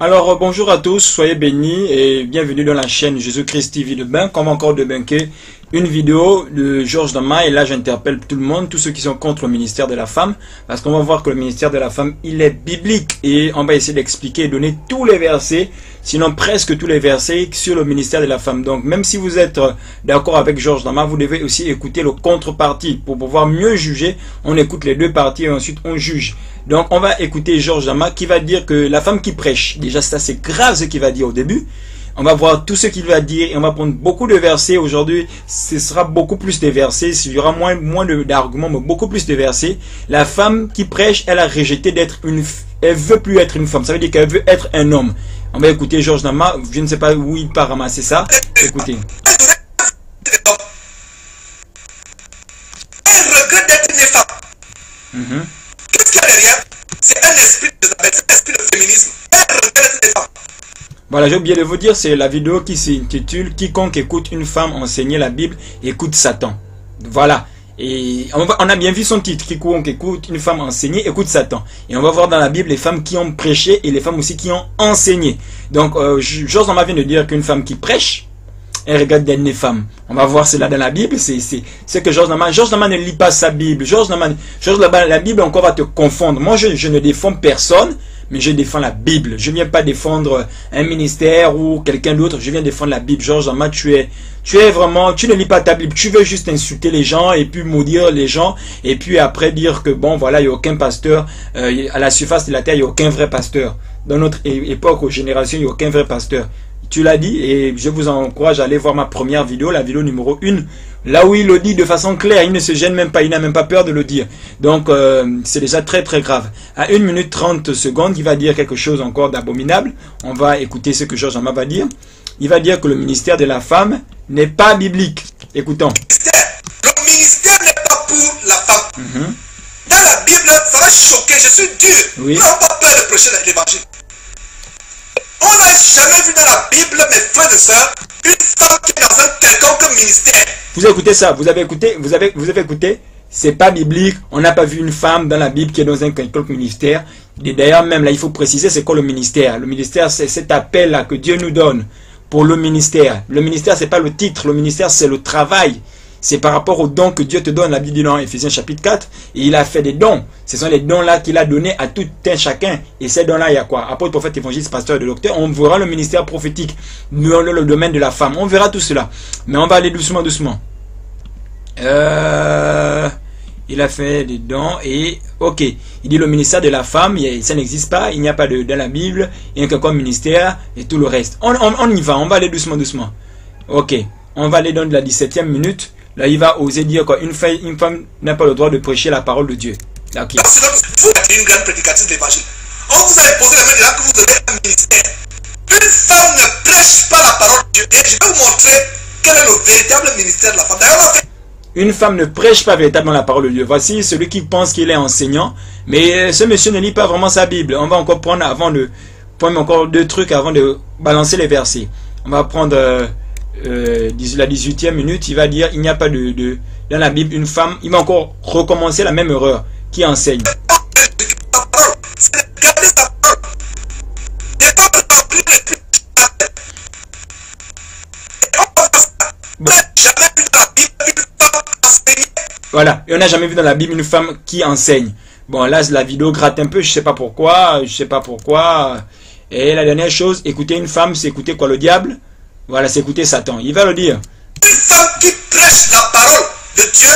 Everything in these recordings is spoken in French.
Alors bonjour à tous, soyez bénis et bienvenue dans la chaîne Jésus-Christ TV de Bank. On va encore débunker une vidéo de Georges Dama et là j'interpelle tout le monde, tous ceux qui sont contre le ministère de la femme, parce qu'on va voir que le ministère de la femme il est biblique et on va essayer d'expliquer et donner tous les versets, sinon presque tous les versets sur le ministère de la femme. Donc même si vous êtes d'accord avec Georges Dama, vous devez aussi écouter le contrepartie pour pouvoir mieux juger. On écoute les deux parties et ensuite on juge. Donc on va écouter Georges Dama qui va dire que la femme qui prêche, déjà ça c'est grave ce qu'il va dire au début. On va voir tout ce qu'il va dire et on va prendre beaucoup de versets. Aujourd'hui, ce sera beaucoup plus de versets. Il y aura moins d'arguments, mais beaucoup plus de versets. La femme qui prêche, elle a rejeté d'être une... Elle veut plus être une femme. Ça veut dire qu'elle veut être un homme. On va écouter Georges Dama. Je ne sais pas où il part ramasser ça. Écoutez. Elle regrette d'être une femme. Qu'est-ce qu'il y a derrière? C'est un esprit de féminisme. Elle regrette d'être une femme. Voilà, j'ai oublié de vous dire, c'est la vidéo qui s'intitule « Quiconque écoute une femme enseigner la Bible écoute Satan ». Voilà. Et on a bien vu son titre, « Quiconque écoute une femme enseigner écoute Satan ». Et on va voir dans la Bible les femmes qui ont prêché et les femmes aussi qui ont enseigné. Donc, Georges Dama vient de dire qu'une femme qui prêche, elle regarde des femmes. On va voir cela dans la Bible. C'est que Georges Dama ne lit pas sa Bible. La Bible encore va te confondre. Moi, je ne défends personne. Mais je défends la Bible. Je ne viens pas défendre un ministère ou quelqu'un d'autre. Je viens défendre la Bible. Georges Dama, tu ne lis pas ta Bible. Tu veux juste insulter les gens et puis maudire les gens. Et puis après dire que bon, voilà, il n'y a aucun pasteur. À la surface de la terre, il n'y a aucun vrai pasteur. Dans notre époque, aux générations, il n'y a aucun vrai pasteur. Tu l'as dit et je vous encourage à aller voir ma première vidéo, la vidéo numéro 1. Là où il le dit de façon claire, il ne se gêne même pas, il n'a même pas peur de le dire. Donc c'est déjà très très grave. À 1 minute 30 secondes, il va dire quelque chose encore d'abominable. On va écouter ce que Georges Dama va dire. Il va dire que le ministère de la femme n'est pas biblique. Écoutons. Le ministère n'est pas pour la femme. Dans la Bible, ça va choquer, je suis dur. Oui. Nous n'avons pas peur de prêcher l'évangile. On n'a jamais vu dans la Bible, mes frères et sœurs, une femme qui est dans un quelconque ministère. Vous écoutez ça, vous avez écouté, c'est pas biblique, on n'a pas vu une femme dans la Bible qui est dans un quelconque ministère. Et d'ailleurs, même là, il faut préciser, c'est quoi le ministère? Le ministère, c'est cet appel-là que Dieu nous donne pour le ministère. Le ministère, c'est pas le titre, le ministère, c'est le travail. C'est par rapport aux dons que Dieu te donne. La Bible dit dans Éphésiens chapitre 4, et il a fait des dons. Ce sont les dons-là qu'il a donnés à tout un chacun. Et ces dons-là, il y a quoi? Apôtre, prophète, évangéliste, pasteur et docteur. On verra le ministère prophétique dans le domaine de la femme. On verra tout cela. Mais on va aller doucement, doucement. Il a fait des dons et... Ok. Il dit le ministère de la femme, ça n'existe pas. Il n'y a pas dans la Bible. Il n'y a qu'un comme ministère et tout le reste. On y va. On va aller doucement, doucement. Ok. On va aller dans la 17e minute. Là, il va oser dire qu'une femme n'a pas le droit de prêcher la parole de Dieu. Okay. Sinon, vous êtes une grande prédicatrice d'évangile. On vous a imposé la main de là que vous avez un ministère. Une femme ne prêche pas la parole de Dieu. Et je vais vous montrer quel est le véritable ministère de la femme. D'ailleurs, une femme ne prêche pas véritablement la parole de Dieu. Voici celui qui pense qu'il est enseignant. Mais ce monsieur ne lit pas vraiment sa Bible. On va encore prendre encore deux trucs avant de balancer les versets. On va prendre... la 18e minute, il va dire il n'y a pas dans la Bible une femme, il va encore recommencer la même erreur qui enseigne. Voilà, et on n'a jamais vu dans la Bible une femme qui enseigne. Bon, là la vidéo gratte un peu, je sais pas pourquoi. Et la dernière chose, écouter une femme, c'est écouter quoi, le diable? Voilà, c'est écouter Satan. Il va le dire. Une femme qui prêche la parole de Dieu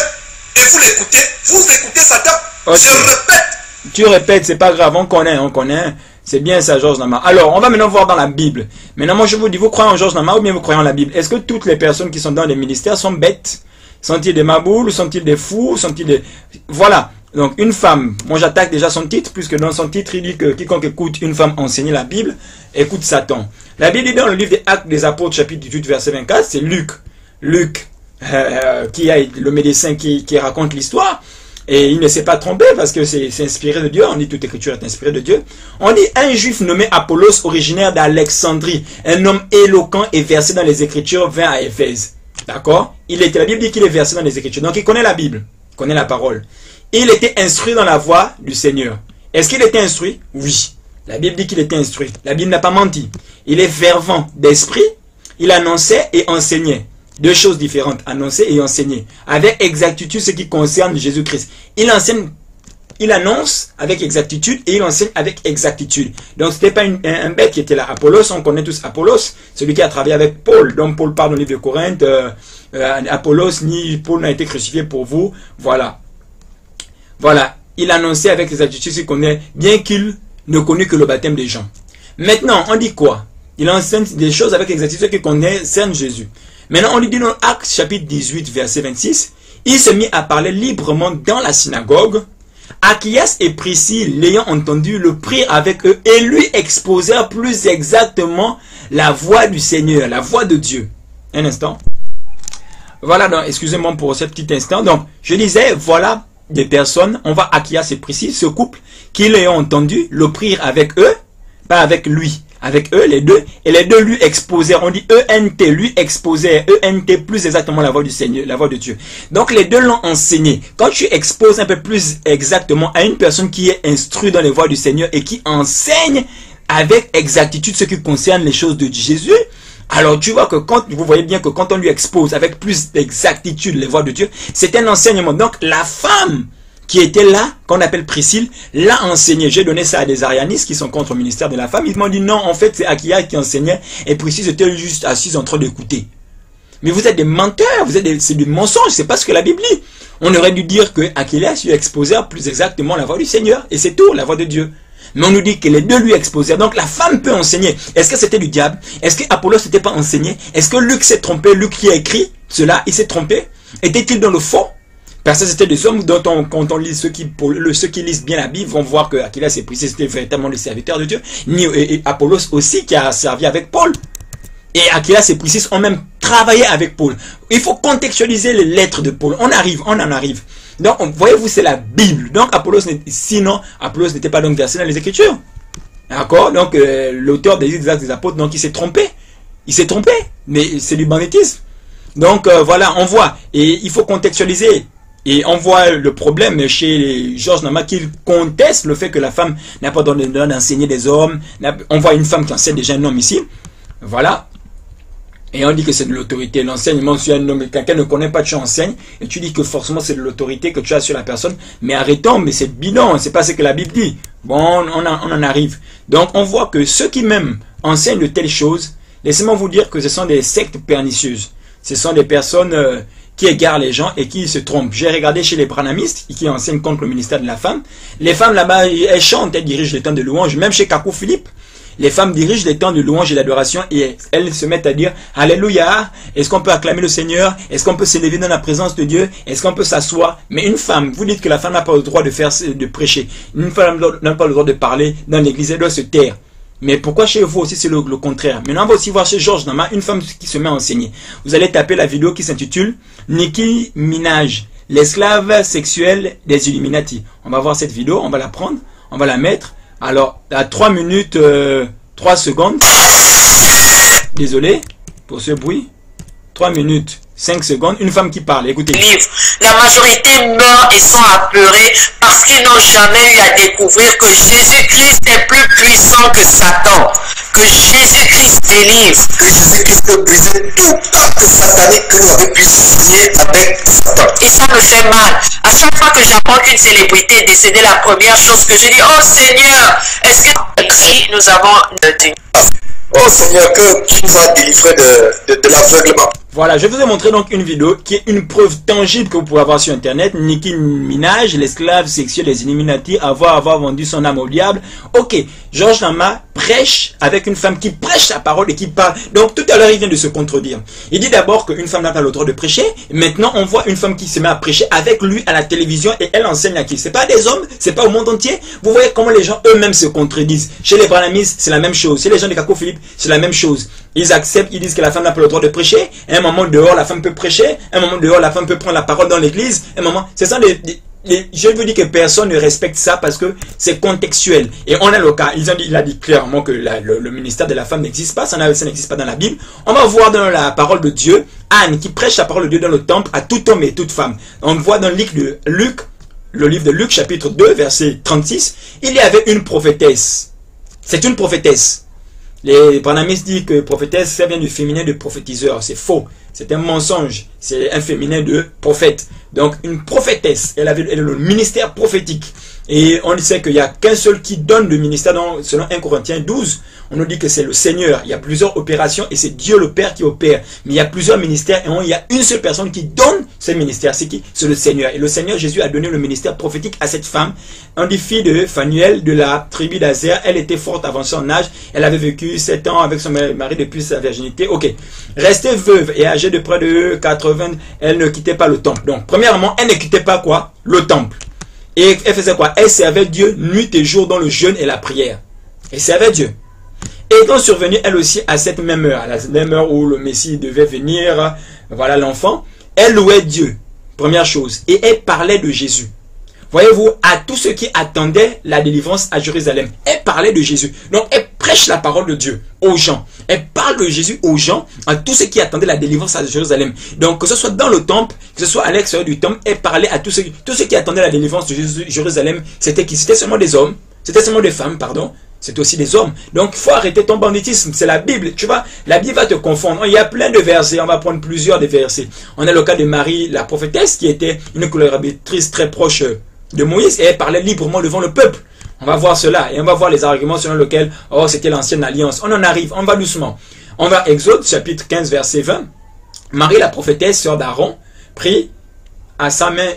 et vous l'écoutez, vous écoutez Satan. Okay. Je répète. Tu répètes, c'est pas grave, on connaît. C'est bien ça, Georges Dama. Alors, on va maintenant voir dans la Bible. Maintenant, moi je vous dis, vous croyez en Georges Dama ou bien vous croyez en la Bible? Est-ce que toutes les personnes qui sont dans les ministères sont bêtes? Sont-ils des maboules? Sont-ils des fous? Sont-ils des... Voilà. Donc, une femme, moi j'attaque déjà son titre, puisque dans son titre, il dit que quiconque écoute une femme enseigner la Bible, écoute Satan. La Bible dit dans le livre des Actes des Apôtres, chapitre 18, verset 24, c'est Luc. Qui est le médecin qui raconte l'histoire, et il ne s'est pas trompé, parce que c'est inspiré de Dieu, on dit toute écriture est inspirée de Dieu. On dit un juif nommé Apollos, originaire d'Alexandrie, un homme éloquent et versé dans les écritures, vint à Éphèse. D'accord? La Bible dit qu'il est versé dans les écritures, donc il connaît la Bible, il connaît la parole. Il était instruit dans la voie du Seigneur. Est-ce qu'il était instruit? Oui. La Bible dit qu'il était instruit. La Bible n'a pas menti. Il est fervent d'esprit. Il annonçait et enseignait. Deux choses différentes, annoncer et enseigner. Avec exactitude ce qui concerne Jésus-Christ. Il enseigne, il annonce avec exactitude et il enseigne avec exactitude. Donc ce n'était pas un bête qui était là. Apollos, on connaît tous Apollos, celui qui a travaillé avec Paul. Donc Paul parle dans le livre de Corinthe, Apollos ni Paul n'a été crucifié pour vous. Voilà. Voilà. Il annonçait avec exactitude ce qu'on est, bien qu'il ne connut que le baptême des gens. Maintenant, on dit quoi? Il enseigne des choses avec exactitude qui concernent Jésus. Maintenant, on lui dit dans Actes chapitre 18, verset 26, il se mit à parler librement dans la synagogue. Achias et Priscille, l'ayant entendu, le prirent avec eux et lui exposèrent plus exactement la voix du Seigneur, la voix de Dieu. Un instant. Voilà, donc, excusez-moi pour ce petit instant. Donc, je disais, voilà des personnes, on voit Achias et Priscille, ce couple, qui l'ayant entendu, le prirent avec eux, pas avec lui. Avec eux, les deux, et les deux lui exposèrent, on dit ENT, lui exposèrent, ENT plus exactement la voix du Seigneur, la voix de Dieu. Donc les deux l'ont enseigné. Quand tu exposes un peu plus exactement à une personne qui est instruite dans les voies du Seigneur et qui enseigne avec exactitude ce qui concerne les choses de Jésus, alors tu vois que quand, vous voyez bien que quand on lui expose avec plus d'exactitude les voies de Dieu, c'est un enseignement. Donc la femme qui était là, qu'on appelle Priscille, l'a enseigné. J'ai donné ça à des arianistes qui sont contre le ministère de la femme. Ils m'ont dit non, en fait, c'est Akia qui enseignait et Priscille était juste assise en train d'écouter. Mais vous êtes des menteurs, c'est du mensonge, c'est pas ce que la Bible dit. On aurait dû dire que Achias lui exposait plus exactement la voix du Seigneur, et c'est tout, la voix de Dieu. Mais on nous dit que les deux lui exposèrent. Donc la femme peut enseigner. Est-ce que c'était du diable? Est-ce que Apollos n'était pas enseigné? Est-ce que Luc s'est trompé? Luc qui a écrit cela, il s'est trompé? Était-il dans le faux? Parce que c'était des hommes dont quand on lit ceux qui lisent bien la Bible vont voir que Achias et Priscille c'était véritablement les serviteurs de Dieu. Et Apollos aussi qui a servi avec Paul. Et Achias et Priscille ont même travaillé avec Paul. Il faut contextualiser les lettres de Paul. On en arrive. Donc, voyez-vous, c'est la Bible. Donc, sinon, Apollos n'était pas donc versé dans les Écritures. D'accord? Donc, l'auteur des Actes des Apôtres, donc, il s'est trompé. Il s'est trompé. Mais c'est du banditisme. Donc, voilà, on voit. Et il faut contextualiser. Et on voit le problème chez Georges Nama qui conteste le fait que la femme n'a pas donné d'enseigner des hommes. On voit une femme qui enseigne déjà un homme ici. Voilà. Et on dit que c'est de l'autorité. L'enseignement sur un homme, quelqu'un ne connaît pas, tu enseignes. Et tu dis que forcément c'est de l'autorité que tu as sur la personne. Mais arrêtons, mais c'est bidon. C'est pas ce que la Bible dit. Bon, on en arrive. Donc on voit que ceux qui même enseignent de telles choses, laissez-moi vous dire que ce sont des sectes pernicieuses. Ce sont des personnes qui égarent les gens et qui se trompent. J'ai regardé chez les branhamistes qui enseignent contre le ministère de la femme. Les femmes là-bas, elles chantent, elles dirigent les temps de louange. Même chez Kakou Philippe, les femmes dirigent les temps de louange et d'adoration et elles se mettent à dire Alléluia, est-ce qu'on peut acclamer le Seigneur? Est-ce qu'on peut s'élever dans la présence de Dieu? Est-ce qu'on peut s'asseoir? Mais une femme, vous dites que la femme n'a pas le droit de prêcher. Une femme n'a pas le droit de parler dans l'église, elle doit se taire. Mais pourquoi chez vous aussi c'est le contraire? Maintenant on va aussi voir chez Georges Nama une femme qui se met à enseigner. Vous allez taper la vidéo qui s'intitule Nicki Minaj, l'esclave sexuelle des Illuminati. On va voir cette vidéo, on va la prendre, on va la mettre. Alors à 3 minutes 3 secondes. Désolé pour ce bruit. 3 minutes 5 secondes, une femme qui parle, écoutez. La majorité meurt et sont apeurés parce qu'ils n'ont jamais eu à découvrir que Jésus-Christ est plus puissant que Satan, que Jésus-Christ délivre, que Jésus-Christ peut briser tout acte satanique que vous avez pu signer avec Satan. Et ça me fait mal. À chaque fois que j'apprends qu'une célébrité est décédée, la première chose que je dis, oh Seigneur, est-ce que nous avons tenu? Oh Seigneur, que tu nous as délivrés de l'aveuglement. Voilà, je vous ai montré donc une vidéo qui est une preuve tangible que vous pouvez avoir sur internet. Nicki Minaj, l'esclave sexuel des Illuminati, avoir vendu son âme au diable. Ok, Georges Nama prêche avec une femme qui prêche la parole et qui parle. Donc tout à l'heure il vient de se contredire. Il dit d'abord qu'une femme n'a pas le droit de prêcher. Maintenant on voit une femme qui se met à prêcher avec lui à la télévision et elle enseigne à qui? C'est pas des hommes, c'est pas au monde entier. Vous voyez comment les gens eux-mêmes se contredisent. Chez les branhamistes c'est la même chose. Chez les gens de Kakou Philippe c'est la même chose. Ils acceptent, ils disent que la femme n'a pas le droit de prêcher. À un moment dehors, la femme peut prêcher. À un moment dehors, la femme peut prendre la parole dans l'église. À un moment, c'est ça je veux dire que personne ne respecte ça parce que c'est contextuel. Et on a le cas. Il a dit clairement que le ministère de la femme n'existe pas. Ça n'existe pas dans la Bible. On va voir dans la parole de Dieu, Anne qui prêche la parole de Dieu dans le temple à tout homme et toute femme. On voit dans le livre de Luc, chapitre 2, verset 36, il y avait une prophétesse C'est une prophétesse. Les branhamistes disent que prophétesse, ça vient du féminin de prophétiseur. C'est faux. C'est un mensonge. C'est un féminin de prophète. Donc, une prophétesse, elle avait le ministère prophétique. Et on sait qu'il n'y a qu'un seul qui donne le ministère. Selon 1 Corinthiens 12, on nous dit que c'est le Seigneur. Il y a plusieurs opérations et c'est Dieu le Père qui opère. Mais il y a plusieurs ministères et il y a une seule personne qui donne ce ministère. C'est qui? C'est le Seigneur. Et le Seigneur Jésus a donné le ministère prophétique à cette femme. On dit fille de Phanuel de la tribu d'Azer. Elle était forte avancée en âge. Elle avait vécu 7 ans avec son mari depuis sa virginité. Ok. Restée veuve et âgée de près de 80, elle ne quittait pas le temple. Donc, premièrement, elle ne quittait pas quoi? Le temple. Et elle faisait quoi? Elle servait Dieu nuit et jour dans le jeûne et la prière. Elle servait Dieu. Et étant survenue elle aussi à cette même heure, à la même heure où le Messie devait venir, voilà l'enfant, elle louait Dieu, première chose, et elle parlait de Jésus. Voyez-vous, à tous ceux qui attendaient la délivrance à Jérusalem, elle parlait de Jésus. Donc elle prêche la parole de Dieu aux gens. Elle parle de Jésus aux gens, à tous ceux qui attendaient la délivrance à Jérusalem. Donc que ce soit dans le temple, que ce soit à l'extérieur du temple, elle parlait à tous ceux qui attendaient la délivrance de Jérusalem. C'était qui? C'était seulement des hommes, c'était seulement des femmes, pardon. C'est aussi des hommes. Donc il faut arrêter ton banditisme. C'est la Bible. Tu vois, la Bible va te confondre. Il y a plein de versets. On va prendre plusieurs des versets. On a le cas de Marie, la prophétesse, qui était une collaboratrice très proche de Moïse et elle parlait librement devant le peuple. On va voir cela et on va voir les arguments selon lesquels c'était l'ancienne alliance. On en arrive, on va doucement. On va Exode chapitre 15 verset 20. Marie la prophétesse, sœur d'Aaron, prit à sa main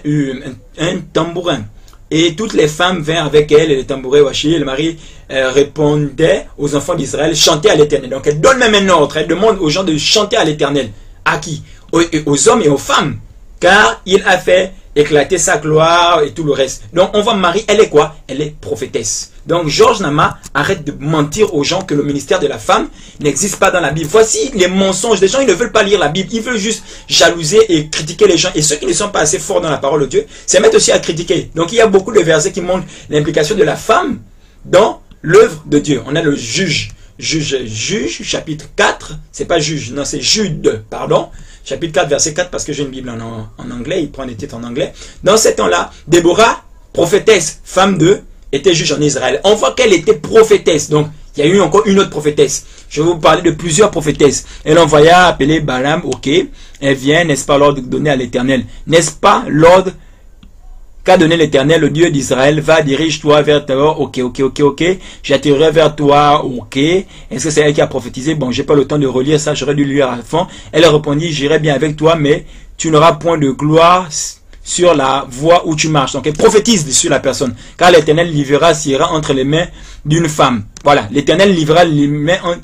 un tambourin et toutes les femmes vinrent avec elle et les tambourins wachis. Le mari répondait aux enfants d'Israël, chantez à l'Éternel. Donc elle donne même un ordre, elle demande aux gens de chanter à l'Éternel. À qui? Aux hommes et aux femmes, car il a fait éclater sa gloire et tout le reste. Donc on voit Marie, elle est quoi? Elle est prophétesse. Donc Georges Nama arrête de mentir aux gens que le ministère de la femme n'existe pas dans la Bible. Voici les mensonges. Les gens, ils ne veulent pas lire la Bible. Ils veulent juste jalouser et critiquer les gens. Et ceux qui ne sont pas assez forts dans la parole de Dieu se mettent aussi à critiquer. Donc il y a beaucoup de versets qui montrent l'implication de la femme dans l'œuvre de Dieu. On a le juge, chapitre 4. C'est pas juge, non, c'est Jude, pardon. Chapitre 4, verset 4, parce que j'ai une Bible en anglais, il prend des titres en anglais. Dans ce temps-là, Déborah, prophétesse, femme était juge en Israël. On voit qu'elle était prophétesse. Donc, il y a eu encore une autre prophétesse. Je vais vous parler de plusieurs prophétesses. Elle envoya appeler Balaam, ok. Elle vient, n'est-ce pas l'ordre donné à l'Éternel? N'est-ce pas l'ordre qu'a donné l'Éternel, le Dieu d'Israël? Va, dirige-toi vers toi. Ok. J'attirerai vers toi. Ok. Est-ce que c'est elle qui a prophétisé? Bon, j'ai pas le temps de relire ça. J'aurais dû lire à fond. Elle répondit, j'irai bien avec toi, mais tu n'auras point de gloire sur la voie où tu marches. Donc, elle prophétise sur la personne. Car l'Éternel livrera Sierra entre les mains d'une femme. Voilà. L'Éternel livrera les mains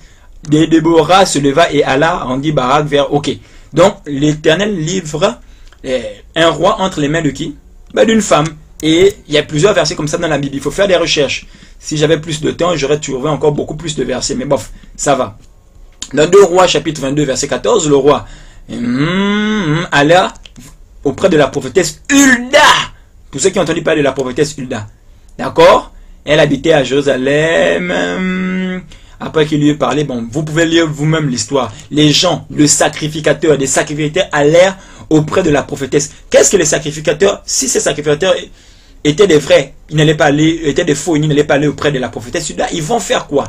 de Déborah se leva et alla rendit Barak vers. Ok. Donc, l'Éternel livre un roi entre les mains de qui? D'une femme. Et il y a plusieurs versets comme ça dans la Bible. Il faut faire des recherches. Si j'avais plus de temps, j'aurais trouvé encore beaucoup plus de versets. Mais bof, ça va. Dans 2 Rois, chapitre 22, verset 14, le roi alla auprès de la prophétesse Hulda. Tous ceux qui ont entendu parler de la prophétesse Hulda. D'accord? Elle habitait à Jérusalem. Après qu'il lui ait parlé, bon, vous pouvez lire vous-même l'histoire. Les gens, des sacrificateurs allèrent auprès de la prophétesse. Qu'est-ce que les sacrificateurs? Si ces sacrificateurs étaient des vrais, ils n'allaient pas aller, étaient des faux, ils n'allaient pas aller auprès de la prophétesse. Ils vont faire quoi?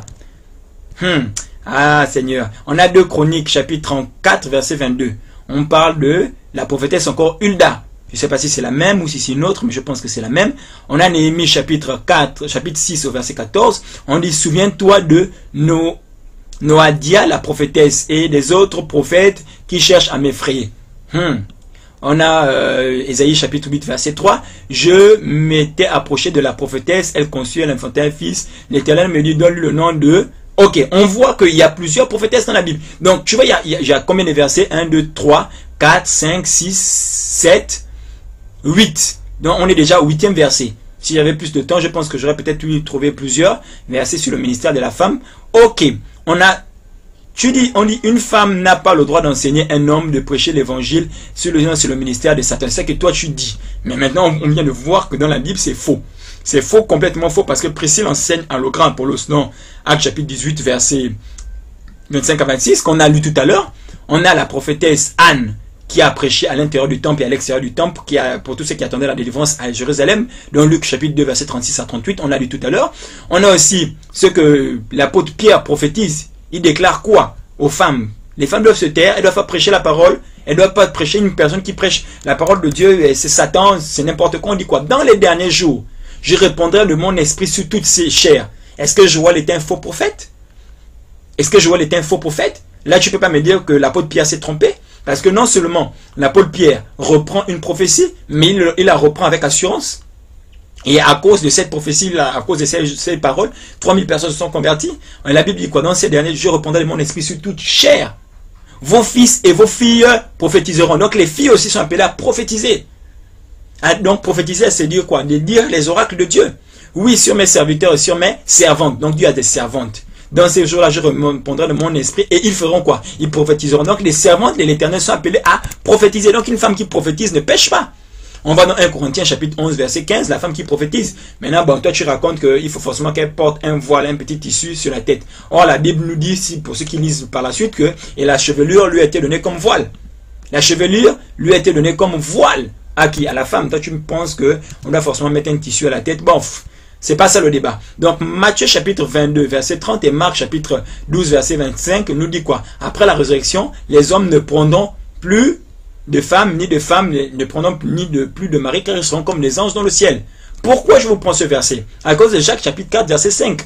Ah Seigneur. On a 2 Chroniques, chapitre 34, verset 22. On parle de la prophétesse encore Hulda. Je ne sais pas si c'est la même ou si c'est une autre, mais je pense que c'est la même. On a Néhémie chapitre 6 au verset 14. On dit, souviens-toi de Noadia, la prophétesse, et des autres prophètes qui cherchent à m'effrayer. On a Ésaïe chapitre 8 verset 3. Je m'étais approché de la prophétesse, elle conçut, elle enfantait un fils. L'Éternel me dit, donne-lui le nom de... Ok, on voit qu'il y a plusieurs prophétesses dans la Bible. Donc, tu vois, il y a combien de versets? 1, 2, 3, 4, 5, 6, 7, 8. Donc, on est déjà au 8e verset. Si j'avais plus de temps, je pense que j'aurais peut-être pu trouver plusieurs versets sur le ministère de la femme. Ok, on dit, une femme n'a pas le droit d'enseigner un homme, de prêcher l'évangile sur le ministère de Satan. C'est ce que toi tu dis. Mais maintenant, on vient de voir que dans la Bible, c'est faux. C'est faux, complètement faux, parce que Priscille enseigne à le grand Apollos, non, Actes chapitre 18, verset 25 à 26, qu'on a lu tout à l'heure. On a la prophétesse Anne, qui a prêché à l'intérieur du temple et à l'extérieur du temple, pour tous ceux qui attendaient la délivrance à Jérusalem, dans Luc chapitre 2, verset 36 à 38, on l'a lu tout à l'heure. On a aussi ce que l'apôtre Pierre prophétise. Il déclare quoi aux femmes? Les femmes doivent se taire, elles doivent pas prêcher la parole, elles doivent pas prêcher une personne qui prêche la parole de Dieu, et c'est Satan, c'est n'importe quoi. On dit quoi? Dans les derniers jours, je répandrai de mon esprit sur toutes ces chairs. Est-ce que Joël était un faux prophète? Est-ce que Joël était un faux prophète? Là, tu ne peux pas me dire que l'apôtre Pierre s'est trompé. Parce que non seulement l'apôtre Pierre reprend une prophétie, mais il la reprend avec assurance. Et à cause de cette prophétie, à cause de ces paroles, 3000 personnes se sont converties. La Bible dit quoi? Dans ces derniers jours, je répandrai de mon esprit sur toute chair. Vos fils et vos filles prophétiseront. Donc les filles aussi sont appelées à prophétiser. Donc prophétiser, c'est dire quoi? De dire les oracles de Dieu. Oui, sur mes serviteurs et sur mes servantes. Donc Dieu a des servantes. Dans ces jours-là, je répondrai de mon esprit et ils feront quoi? Ils prophétiseront. Donc les servantes de l'Éternel sont appelées à prophétiser. Donc une femme qui prophétise ne pêche pas. On va dans 1 Corinthiens chapitre 11 verset 15, la femme qui prophétise. Maintenant, bon, toi tu racontes qu'il faut forcément qu'elle porte un voile, un petit tissu sur la tête. Or la Bible nous dit, pour ceux qui lisent par la suite, que et la chevelure lui a été donnée comme voile. La chevelure lui a été donnée comme voile. À qui? À la femme. Toi tu me penses qu'on doit forcément mettre un tissu à la tête. Bon, c'est pas ça le débat. Donc Matthieu chapitre 22 verset 30 et Marc chapitre 12 verset 25 nous dit quoi? Après la résurrection, les hommes ne prendront plus de femmes, ne prendront plus de mari, car ils seront comme les anges dans le ciel. Pourquoi je vous prends ce verset? À cause de Jacques chapitre 4 verset 5.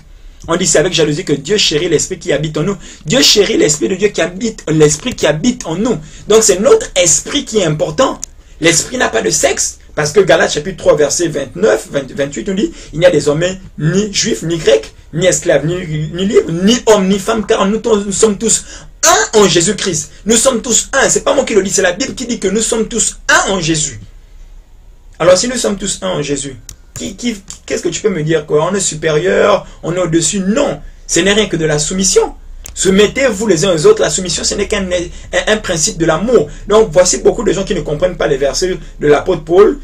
On dit c'est avec jalousie que Dieu chérit l'esprit qui habite en nous. Dieu chérit l'esprit de Dieu qui habite, l'esprit qui habite en nous. Donc c'est notre esprit qui est important. L'esprit n'a pas de sexe. Parce que Galates chapitre 3 verset 28 nous dit, il n'y a désormais ni juif, ni grec, ni esclave, ni libre, ni homme, ni femme, car nous sommes tous un en Jésus-Christ. Nous sommes tous un. C'est pas moi qui le dis, c'est la Bible qui dit que nous sommes tous un en Jésus. Alors si nous sommes tous un en Jésus, qu'est-ce que tu peux me dire? Quoi? On est supérieur, on est au-dessus? Non, ce n'est rien que de la soumission. Soumettez-vous les uns aux autres. La soumission, ce n'est qu'un principe de l'amour. Donc, voici beaucoup de gens qui ne comprennent pas les versets de l'apôtre Paul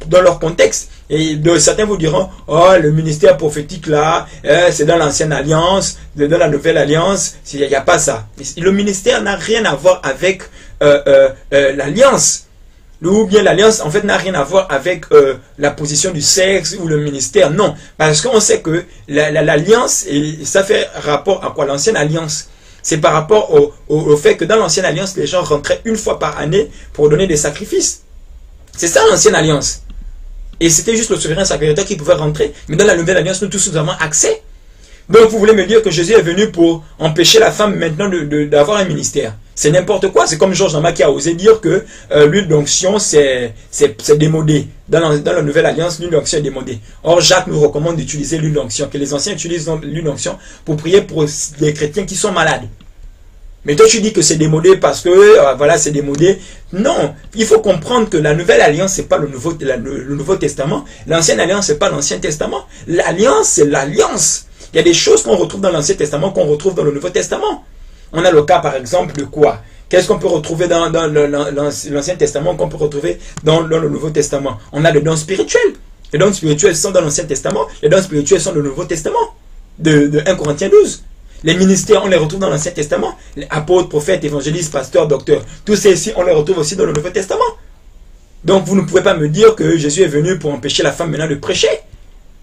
dans leur contexte. Et certains vous diront, oh, le ministère prophétique là, c'est dans l'ancienne alliance, dans la nouvelle alliance, il n'y a pas ça. Le ministère n'a rien à voir avec l'alliance. Ou bien l'alliance, en fait, n'a rien à voir avec la position du sexe ou le ministère. Non, parce qu'on sait que l'alliance, ça fait rapport à quoi? L'ancienne alliance. C'est par rapport au fait que dans l'ancienne alliance, les gens rentraient une fois par année pour donner des sacrifices. C'est ça l'ancienne alliance. Et c'était juste le souverain sacrificateur qui pouvait rentrer. Mais dans la nouvelle alliance, nous tous nous avons accès. Donc vous voulez me dire que Jésus est venu pour empêcher la femme maintenant d'avoir un ministère? C'est n'importe quoi. C'est comme Georges Nama qui a osé dire que l'huile d'onction c'est démodé. Dans la nouvelle alliance, l'huile d'onction est démodée. Or Jacques nous recommande d'utiliser l'huile d'onction, que les anciens utilisent l'huile d'onction pour prier pour les chrétiens qui sont malades. Mais toi tu dis que c'est démodé parce que voilà, c'est démodé. Non, il faut comprendre que la nouvelle alliance c'est pas le Nouveau Testament. L'ancienne alliance c'est pas l'Ancien Testament. L'alliance c'est l'alliance. Il y a des choses qu'on retrouve dans l'Ancien Testament qu'on retrouve dans le Nouveau Testament. On a le cas par exemple de quoi? Qu'est-ce qu'on peut retrouver dans l'Ancien Testament qu'on peut retrouver dans le Nouveau Testament? On a les dons spirituels. Les dons spirituels sont dans l'Ancien Testament. Les dons spirituels sont dans le Nouveau Testament. De 1 Corinthiens 12. Les ministères, on les retrouve dans l'Ancien Testament. Les apôtres, prophètes, évangélistes, pasteurs, docteurs. Tous ces-ci, on les retrouve aussi dans le Nouveau Testament. Donc vous ne pouvez pas me dire que Jésus est venu pour empêcher la femme maintenant de prêcher.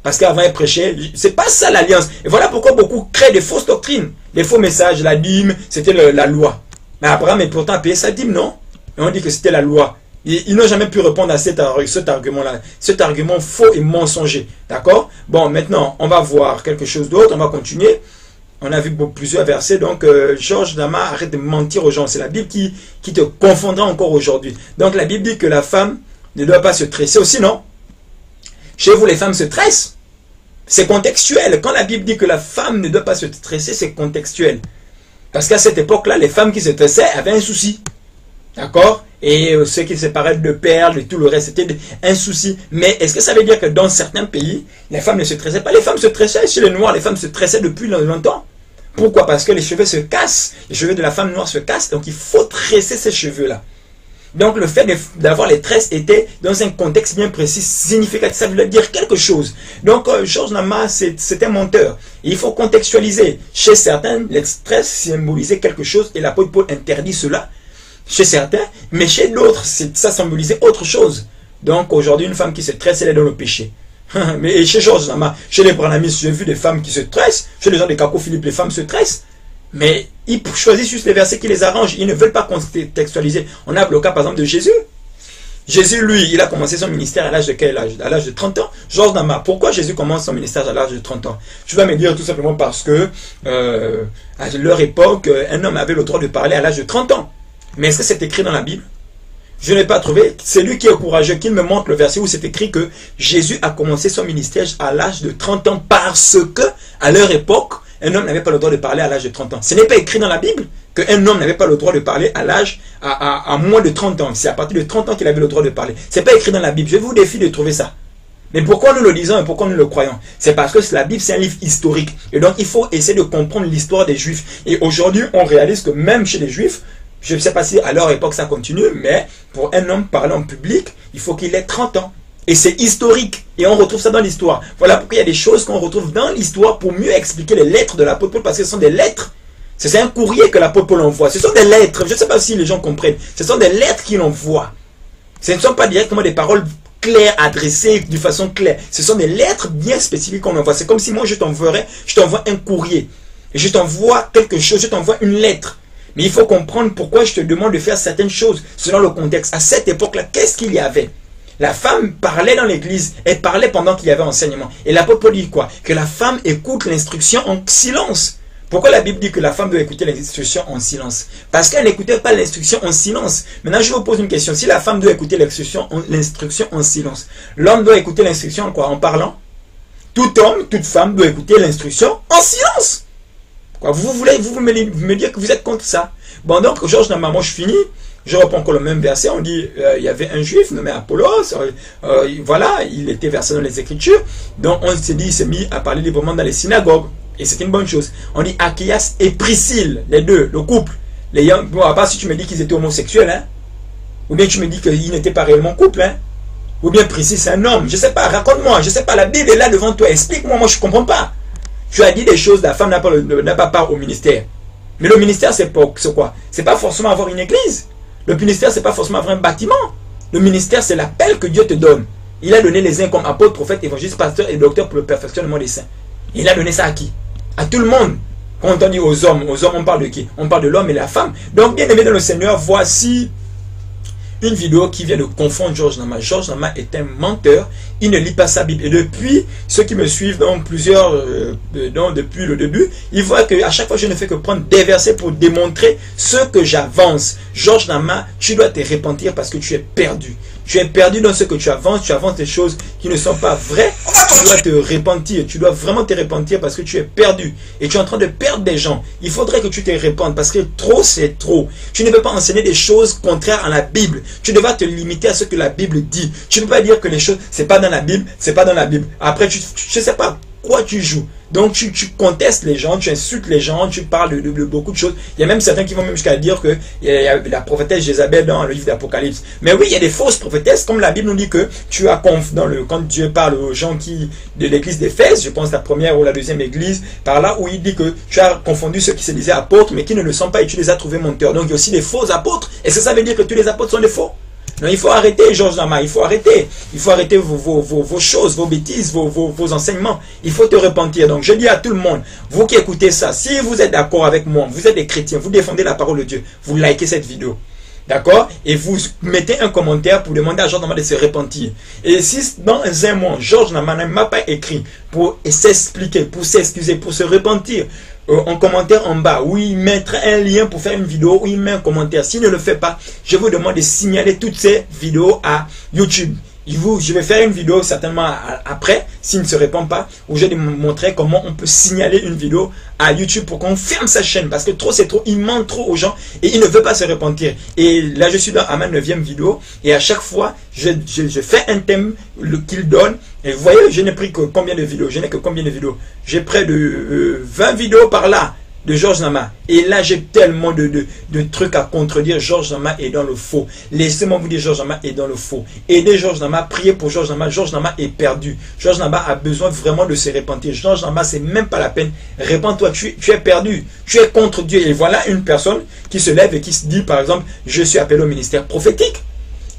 Parce qu'avant elle prêchait, c'est pas ça l'alliance. Et voilà pourquoi beaucoup créent des fausses doctrines. Les faux messages, la dîme, c'était la loi. Mais Abraham est pourtant payé sa dîme, non? Et on dit que c'était la loi. Ils n'ont jamais pu répondre à cet argument-là. Cet argument faux et mensonger. D'accord? Bon, maintenant, on va voir quelque chose d'autre. On va continuer. On a vu plusieurs versets. Donc, Georges Nama, arrête de mentir aux gens. C'est la Bible qui te confondra encore aujourd'hui. Donc, la Bible dit que la femme ne doit pas se tresser aussi, non? Chez vous, les femmes se tressent. C'est contextuel. Quand la Bible dit que la femme ne doit pas se tresser, c'est contextuel. Parce qu'à cette époque-là, les femmes qui se tressaient avaient un souci. D'accord? Et ceux qui se paraient de perles et tout le reste, c'était un souci. Mais est-ce que ça veut dire que dans certains pays, les femmes ne se tressaient pas? Les femmes se tressaient. Chez les Noirs, les femmes se tressaient depuis longtemps. Pourquoi? Parce que les cheveux se cassent. Les cheveux de la femme noire se cassent. Donc il faut tresser ces cheveux-là. Donc le fait d'avoir les tresses était dans un contexte bien précis, significatif, ça voulait dire quelque chose. Donc Georges Nama, c'est un menteur. Et il faut contextualiser. Chez certains, les tresses symbolisaient quelque chose et l'apôtre Paul interdit cela. chez certains, mais chez d'autres, ça symbolisait autre chose. Donc aujourd'hui, une femme qui se tresse, elle est dans le péché. Mais chez Georges Nama, chez les Branamis, j'ai vu des femmes qui se tressent. Chez les gens des Kako Philippe, les femmes se tressent. Mais ils choisissent juste les versets qui les arrangent. Ils ne veulent pas contextualiser. On a le cas par exemple de Jésus. Jésus, lui, il a commencé son ministère à l'âge de quel âge? À l'âge de 30 ans. Georges Nama, pourquoi Jésus commence son ministère à l'âge de 30 ans? Tu vas me dire tout simplement parce que à leur époque, un homme avait le droit de parler à l'âge de 30 ans. Mais est-ce que c'est écrit dans la Bible? Je n'ai pas trouvé. C'est lui qui est courageux, qui me montre le verset où c'est écrit que Jésus a commencé son ministère à l'âge de 30 ans parce que, à leur époque, un homme n'avait pas le droit de parler à l'âge de 30 ans. Ce n'est pas écrit dans la Bible qu'un homme n'avait pas le droit de parler à l'âge à moins de 30 ans. C'est à partir de 30 ans qu'il avait le droit de parler. Ce n'est pas écrit dans la Bible. Je vous défie de trouver ça. Mais pourquoi nous le lisons et pourquoi nous le croyons? C'est parce que la Bible, c'est un livre historique. Et donc, il faut essayer de comprendre l'histoire des Juifs. Et aujourd'hui, on réalise que même chez les Juifs, je ne sais pas si à leur époque ça continue, mais pour un homme parler en public, il faut qu'il ait 30 ans. Et c'est historique. Et on retrouve ça dans l'histoire. Voilà pourquoi il y a des choses qu'on retrouve dans l'histoire pour mieux expliquer les lettres de l'apôtre Paul, parce que ce sont des lettres. C'est un courrier que l'apôtre Paul envoie. Ce sont des lettres. Je ne sais pas si les gens comprennent. Ce sont des lettres qu'il envoie. Ce ne sont pas directement des paroles claires, adressées de façon claire. Ce sont des lettres bien spécifiques qu'on envoie. C'est comme si moi je t'envoie un courrier. Et je t'envoie quelque chose, je t'envoie une lettre. Mais il faut comprendre pourquoi je te demande de faire certaines choses selon le contexte. À cette époque-là, qu'est-ce qu'il y avait? La femme parlait dans l'église, elle parlait pendant qu'il y avait enseignement. Et l'apôtre Paul dit quoi? Que la femme écoute l'instruction en silence. Pourquoi la Bible dit que la femme doit écouter l'instruction en silence? Parce qu'elle n'écoutait pas l'instruction en silence. Maintenant, je vous pose une question. Si la femme doit écouter l'instruction en silence, l'homme doit écouter l'instruction en quoi? En parlant? Tout homme, toute femme doit écouter l'instruction en silence. Quoi, vous me dire que vous êtes contre ça? Bon, donc, Georges Nama, moi je finis. Je reprends encore le même verset. On dit, il y avait un juif nommé Apollos. Voilà, il était versé dans les Écritures. Donc, on s'est dit, il s'est mis à parler librement dans les synagogues. Et c'est une bonne chose. On dit Achias et Priscille, les deux, le couple. Bon, à part si tu me dis qu'ils étaient homosexuels, hein. Ou bien tu me dis qu'ils n'étaient pas réellement couple, hein. Ou bien Priscille, c'est un homme. Je sais pas, raconte-moi. Je sais pas, la Bible est là devant toi. Explique-moi, moi je ne comprends pas. Tu as dit des choses, la femme n'a pas part au ministère. Mais le ministère, c'est quoi? C'est pas forcément avoir une église. Le ministère, c'est pas forcément avoir un bâtiment. Le ministère, c'est l'appel que Dieu te donne. Il a donné les uns comme apôtres, prophètes, évangélistes, pasteurs et docteurs pour le perfectionnement des saints. Il a donné ça à qui? À tout le monde. Quand on dit aux hommes, on parle de qui? On parle de l'homme et de la femme. Donc, bien aimé dans le Seigneur, voici une vidéo qui vient de confondre Georges Nama. Georges Nama est un menteur. Il ne lit pas sa Bible. Et depuis, ceux qui me suivent dans depuis le début, ils voient qu'à chaque fois, je ne fais que prendre des versets pour démontrer ce que j'avance. Georges Nama, tu dois te repentir parce que tu es perdu. Tu es perdu dans ce que tu avances des choses qui ne sont pas vraies. Tu dois te repentir. Tu dois vraiment te repentir parce que tu es perdu. Et tu es en train de perdre des gens. Il faudrait que tu te repentes parce que trop, c'est trop. Tu ne peux pas enseigner des choses contraires à la Bible. Tu devras te limiter à ce que la Bible dit. Tu ne peux pas dire que les choses, c'est pas dans la Bible, c'est pas dans la Bible. Après, je sais pas quoi tu joues. Donc, tu contestes les gens, tu insultes les gens, tu parles de beaucoup de choses. Il y a même certains qui vont même jusqu'à dire que il y a la prophétesse Jézabel dans le livre d'Apocalypse. Mais oui, il y a des fausses prophétesses, comme la Bible nous dit que tu as quand Dieu parle aux gens de l'église d'Éphèse, je pense la première ou la deuxième église, par là où il dit que tu as confondu ceux qui se disaient apôtres, mais qui ne le sont pas et tu les as trouvés menteurs. Donc, il y a aussi des faux apôtres. Est-ce que ça veut dire que tous les apôtres sont des faux? Non, il faut arrêter, Georges Nama, il faut arrêter. Il faut arrêter vos choses, vos bêtises, vos enseignements. Il faut te repentir. Donc, je dis à tout le monde, vous qui écoutez ça, si vous êtes d'accord avec moi, vous êtes des chrétiens, vous défendez la parole de Dieu, vous likez cette vidéo. D'accord? Et vous mettez un commentaire pour demander à Georges Nama de se repentir. Et si dans un mois, Georges Nama ne m'a pas écrit pour s'expliquer, pour s'excuser, pour se repentir, en commentaire en bas, où il mettra un lien pour faire une vidéo, où il met un commentaire. S'il ne le fait pas, je vous demande de signaler toutes ces vidéos à YouTube. Je vais faire une vidéo certainement après, s'il ne se répond pas, où je vais montrer comment on peut signaler une vidéo à YouTube pour qu'on ferme sa chaîne. Parce que trop c'est trop, il ment trop aux gens et il ne veut pas se repentir. Et là je suis à ma 9e vidéo et à chaque fois je fais un thème qu'il donne. Et vous voyez, je n'ai pris que combien de vidéos? Je n'ai que combien de vidéos? J'ai près de 20 vidéos par là. de Georges Nama. Et là, j'ai tellement de trucs à contredire. Georges Nama est dans le faux. Laissez-moi vous dire, Georges Nama est dans le faux. Aidez Georges Nama, priez pour Georges Nama. Georges Nama est perdu. Georges Nama a besoin vraiment de se repentir. Georges Nama, c'est même pas la peine. Répands-toi, tu es perdu. Tu es contre Dieu. Et voilà une personne qui se lève et qui se dit, par exemple, je suis appelé au ministère prophétique.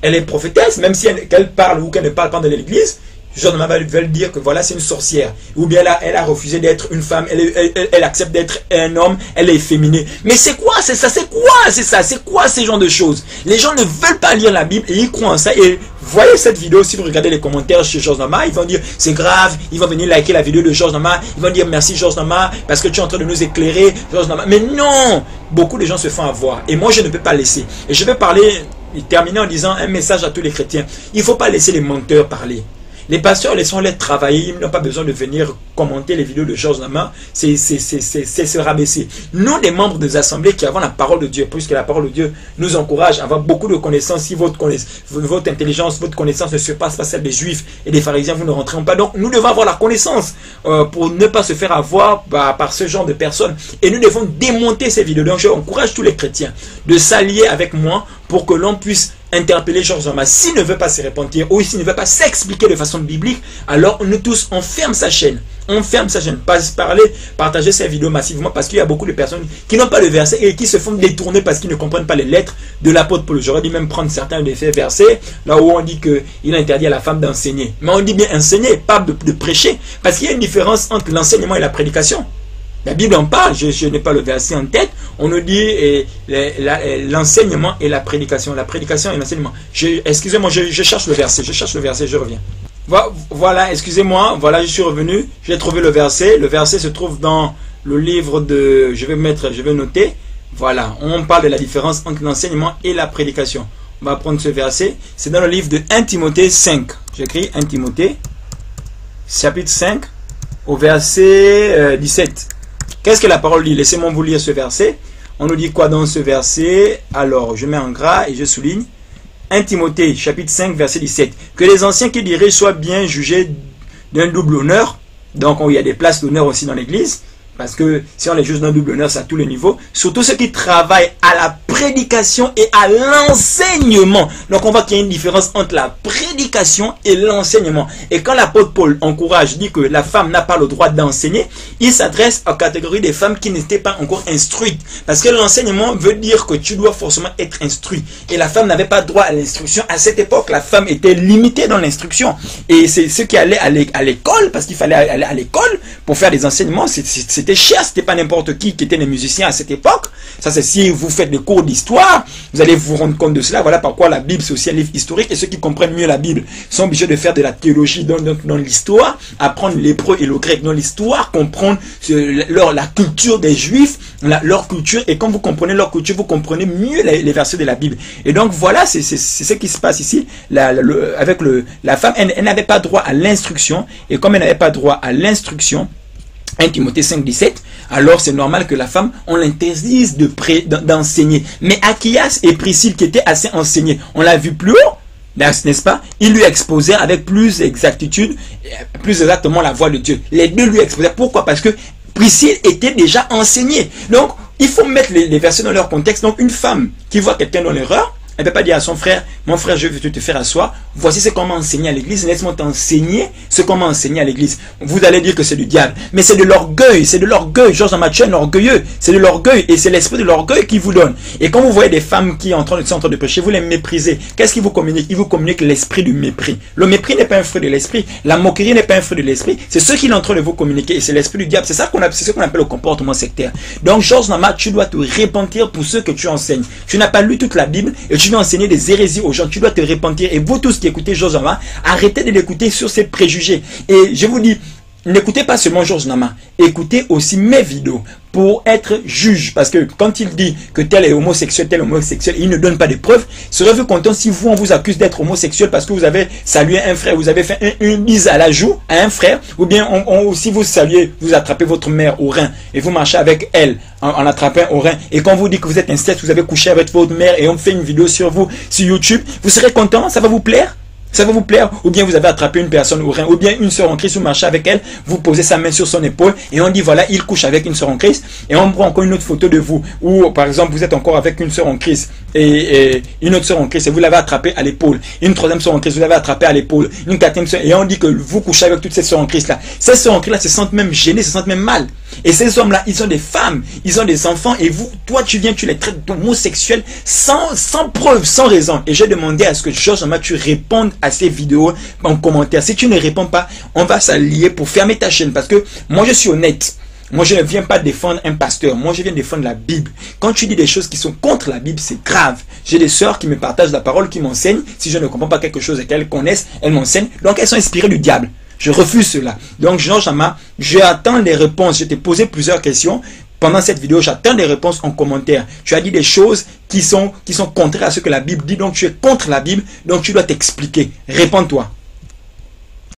Elle est prophétesse, même si qu'elle parle ou qu'elle ne parle pas de l'église. Georges Nama va dire que voilà, c'est une sorcière. Ou bien elle a refusé d'être une femme, elle accepte d'être un homme, elle est efféminée. Mais c'est quoi? C'est ça? C'est quoi? C'est ça? C'est quoi ces genres de choses? Les gens ne veulent pas lire la Bible et ils croient en ça. Et voyez cette vidéo, si vous regardez les commentaires chez Georges Nama, ils vont dire c'est grave, ils vont venir liker la vidéo de Georges Nama, ils vont dire merci Georges Nama parce que tu es en train de nous éclairer, Georges Nama. Mais non! Beaucoup de gens se font avoir. Et moi, je ne peux pas laisser. Et je vais parler, terminer en disant un message à tous les chrétiens. Il ne faut pas laisser les menteurs parler. Les pasteurs, laissons-les travailler. Ils n'ont pas besoin de venir commenter les vidéos de Georges Nama. C'est se rabaisser. Nous, les membres des assemblées qui avons la parole de Dieu, puisque la parole de Dieu nous encourage à avoir beaucoup de connaissances. Si votre intelligence, votre connaissance ne surpasse pas celle des Juifs et des pharisiens, vous ne rentrerez pas. Donc, nous devons avoir la connaissance pour ne pas se faire avoir par ce genre de personnes. Et nous devons démonter ces vidéos. Donc, je encourage tous les chrétiens de s'allier avec moi pour que l'on puisse interpeller Georges Nama. S'il ne veut pas se repentir ou s'il ne veut pas s'expliquer de façon biblique, alors nous tous, on ferme sa chaîne. On ferme sa chaîne. Partager ces vidéos massivement parce qu'il y a beaucoup de personnes qui n'ont pas le verset et qui se font détourner parce qu'ils ne comprennent pas les lettres de l'apôtre Paul. J'aurais dû même prendre certains de ces versets là où on dit qu'il interdit à la femme d'enseigner. Mais on dit bien enseigner, pas de prêcher. Parce qu'il y a une différence entre l'enseignement et la prédication. La Bible en parle, je n'ai pas le verset en tête. On nous dit l'enseignement et la prédication. La prédication et l'enseignement. Excusez-moi, je cherche le verset. Je reviens. Voilà, excusez-moi. Voilà, je suis revenu. J'ai trouvé le verset. Le verset se trouve dans le livre de... Je vais noter. Voilà, on parle de la différence entre l'enseignement et la prédication. On va prendre ce verset. C'est dans le livre de 1 Timothée 5. J'écris 1 Timothée, chapitre 5, au verset 17. Qu'est-ce que la parole dit? Laissez-moi vous lire ce verset. On nous dit quoi dans ce verset? Alors, je mets en gras et je souligne. 1 Timothée, chapitre 5, verset 17. Que les anciens qui dirigent soient bien jugés d'un double honneur. Donc, il y a des places d'honneur aussi dans l'église. Parce que si on les juge d'un double honneur, c'est à tous les niveaux. Surtout ceux qui travaillent à la prédication et à l'enseignement. Donc on voit qu'il y a une différence entre la prédication et l'enseignement. Et quand l'apôtre Paul dit que la femme n'a pas le droit d'enseigner, il s'adresse à la catégorie des femmes qui n'étaient pas encore instruites. Parce que l'enseignement veut dire que tu dois forcément être instruit. Et la femme n'avait pas droit à l'instruction. À cette époque, la femme était limitée dans l'instruction. Et c'est ceux qui allaient à l'école, parce qu'il fallait aller à l'école pour faire des enseignements, c'était cher, c'était pas n'importe qui étaient les musiciens à cette époque. Ça, c'est si vous faites des cours d'histoire, vous allez vous rendre compte de cela. Voilà pourquoi la Bible, c'est aussi un livre historique. Et ceux qui comprennent mieux la Bible sont obligés de faire de la théologie dans l'histoire, apprendre l'hébreu et le grec dans l'histoire, comprendre la culture des Juifs, leur culture. Et quand vous comprenez leur culture, vous comprenez mieux les versets de la Bible. Et donc, voilà, c'est ce qui se passe ici. Avec la femme, elle n'avait pas droit à l'instruction. Et comme elle n'avait pas droit à l'instruction, 1 Timothée 5, 17, alors c'est normal que la femme, on l'interdise d'enseigner. Mais Achias et Priscille, qui étaient assez enseignés, on l'a vu plus haut, n'est-ce pas? Ils lui exposaient avec plus exactitude, plus exactement la voix de Dieu. Les deux lui exposaient. Pourquoi? Parce que Priscille était déjà enseignée. Donc, il faut mettre les versets dans leur contexte. Donc, une femme qui voit quelqu'un dans l'erreur, elle ne peut pas dire à son frère, mon frère, je vais te faire asseoir. Voici ce qu'on m'a enseigné à l'église. Laisse-moi t'enseigner ce qu'on m'a enseigné à l'église. Vous allez dire que c'est du diable. Mais c'est de l'orgueil. C'est de l'orgueil. Georges Nama est orgueilleux. C'est de l'orgueil. Et c'est l'esprit de l'orgueil qui vous donne. Et quand vous voyez des femmes qui sont en train de prêcher, vous les méprisez. Qu'est-ce qu'ils vous communiquent? Ils vous communiquent l'esprit du mépris. Le mépris n'est pas un fruit de l'esprit. La moquerie n'est pas un fruit de l'esprit. C'est ce qu'il est en train de vous communiquer. Et c'est l'esprit du diable. C'est ce qu'on appelle le comportement sectaire. Donc, Georges Nama, tu dois te repentir pour ce que tu enseignes. Tu n'as pas lu toute la Bible et tu vas enseigner des hérésies aux gens. Tu dois te repentir. Et vous tous qui écoutez Georges Nama, arrêtez de l'écouter sur ses préjugés. Et je vous dis, n'écoutez pas seulement Georges Nama, écoutez aussi mes vidéos pour être juge. Parce que quand il dit que tel est homosexuel, il ne donne pas de preuves. Serez-vous content si on vous accuse d'être homosexuel parce que vous avez salué un frère, vous avez fait une bise à la joue à un frère, ou bien si vous saluez, vous attrapez votre mère au rein et vous marchez avec elle en attrapant au rein, et quand vous dites que vous êtes inceste, vous avez couché avec votre mère et on fait une vidéo sur vous sur YouTube, vous serez content? Ça va vous plaire? Ça va vous plaire? Ou bien vous avez attrapé une personne au rein, ou bien une sœur en Christ, vous marchez avec elle, vous posez sa main sur son épaule et on dit voilà, il couche avec une sœur en Christ, et on prend encore une autre photo de vous, ou par exemple vous êtes encore avec une sœur en Christ et une autre sœur en Christ et vous l'avez attrapée à l'épaule, une troisième sœur en Christ, vous l'avez attrapée à l'épaule, une quatrième sœur, et on dit que vous couchez avec toutes ces sœurs en Christ là. Ces sœurs en Christ là se sentent même gênées, se sentent même mal. Et ces hommes là, ils ont des femmes, ils ont des enfants, et vous, toi tu viens, tu les traites d'homosexuels sans preuve, sans raison. Et j'ai demandé à ce que Georges Ama, tu répondes à ces vidéos en commentaire. Si tu ne réponds pas, on va s'allier pour fermer ta chaîne, parce que moi je suis honnête. Moi, je ne viens pas défendre un pasteur. Moi, je viens défendre la Bible. Quand tu dis des choses qui sont contre la Bible, c'est grave. J'ai des sœurs qui me partagent la parole, qui m'enseignent. Si je ne comprends pas quelque chose et qu'elles connaissent, elles m'enseignent. Donc, elles sont inspirées du diable. Je refuse cela. Donc, Georges Ama, j'attends les réponses. Je t'ai posé plusieurs questions. Pendant cette vidéo, j'attends des réponses en commentaire. Tu as dit des choses qui sont contraires à ce que la Bible dit. Donc, tu es contre la Bible. Donc, tu dois t'expliquer. Réponds-toi.